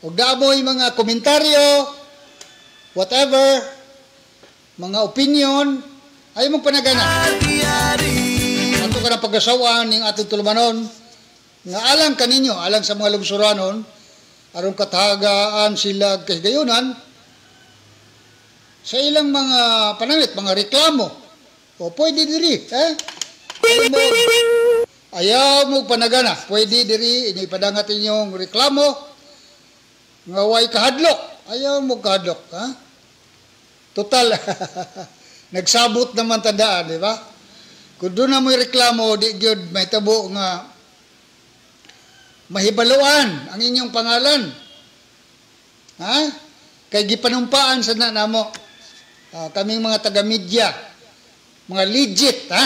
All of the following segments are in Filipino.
ug daamoy mga komentaryo, whatever, mga opinion, ay mong panagana. Ato ka ng pag-asawan ng atong tulumanon, nga alang kaninyo, alang sa mga lungsuranon, aron katagaan sila kahigayunan, sa ilang mga panangit, mga reklamo, o pwede diri, ayaw mo panagana, pwede diri, ipadangat inyong reklamo, nga way kahadlok, ayaw mo kahadlok, ha? Total, nagsabot naman tandaan, di ba? Kung doon na mo'y reklamo, di gyud may tabo nga mahibaluan ang inyong pangalan. Ha? Kay gipanumpaan sa nanamo. Kaming mga taga-media, mga legit, ha?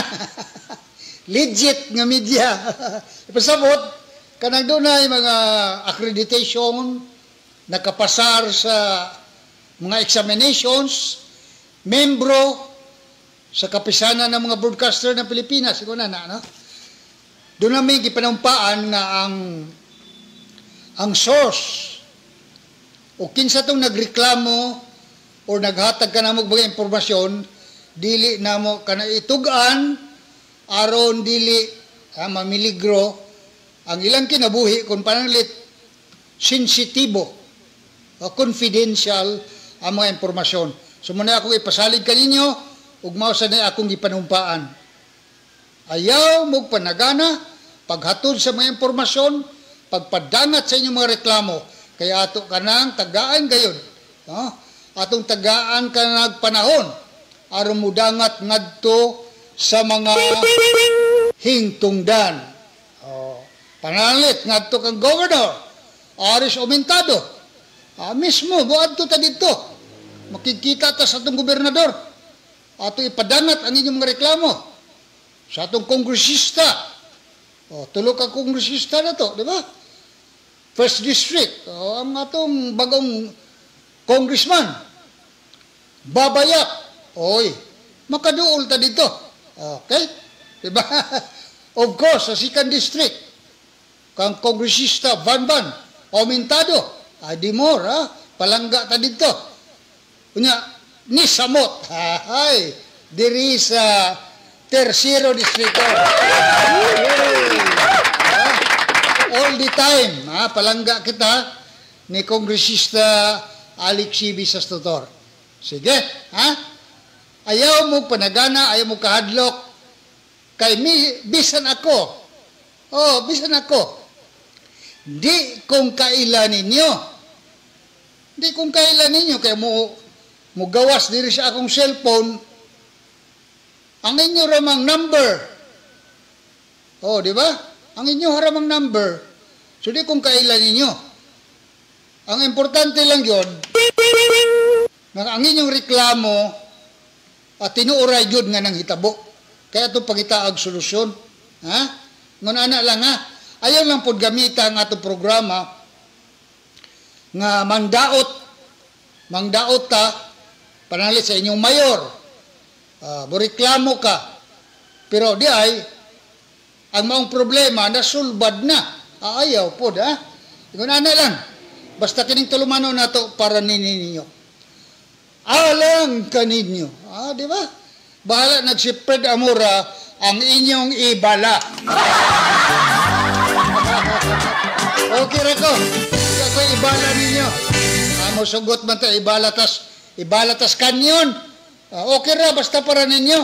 Legit nga media. Ipasabot, kanang doon ay mga accreditation, nakapasar sa mga examinations, membro sa kapisanan ng mga broadcaster ng Pilipinas, ikaw na, no? Doon namin gipanumpaan nga ang source o kinsa tong nagreklamo o naghatag ka na mo mga impormasyon, dili na mo ka na itugan aron dili mamiligro ang ilang kinabuhi kung pananglit sensitibo o confidential ang mga impormasyon. So muna akong ipasalig kaninyo ug mao sa na akong gipanumpaan. Ayaw mo panagana, paghatod sa mga impormasyon, pagpadangat sa inyong mga reklamo, kaya ato ka nang tagaan gayon. No? Atong tagaan ka nagpanahon, aron mo dangat ngadto sa mga hingtungdan. Panalit, ngadto kang governor, Aris Aumentado, mismo, buadto ta dito, makikita ta sa atong gobernador, ato ipadangat ang inyong mga reklamo, sa atong kongresista. Tulo ka kongresista na to, di ba? First District, ang atong bagong congressman, Babayak, makaduol ta dito. Okay? Di ba? Of course, sa Second District, kang kongresista Van Aumentado, di more, palangga ta dito. Kunya, ni Samot, diri sa Tercero Distrito. All the time, palangga kita ni Kongresista Alex Ibisas Tutor. Sige, ayaw mo panagana, ayaw mo kahadlok, kay bisan ako. Bisan ako. Di kung kailan ninyo. Di kung kailan ninyo, kaya mo gawas diri sa akong cellphone, ang inyo ramang number. Di ba? Ang inyo ramang number. So, di kung kailan ninyo. Ang importante lang yun, na ang inyong reklamo, at tinuuray yun nga ng hitabo. Kaya itong pangitaag solusyon. Ngunana lang ayaw lang po gamita ang atong programa, nga mangdaot ta, panalit sa inyong mayor, reklamo ka, pero di ay ang maong problema nasulbad na, ayaw po ikunan na lang, basta kining tulumano na to para ninyo, alang kaninyo, di ba? Bahala nagsipred amura ang inyong ibala. Okay rako, ako ibala ninyo, musugot man ta, ibala tas kanyon. Okay ra, basta para ninyo.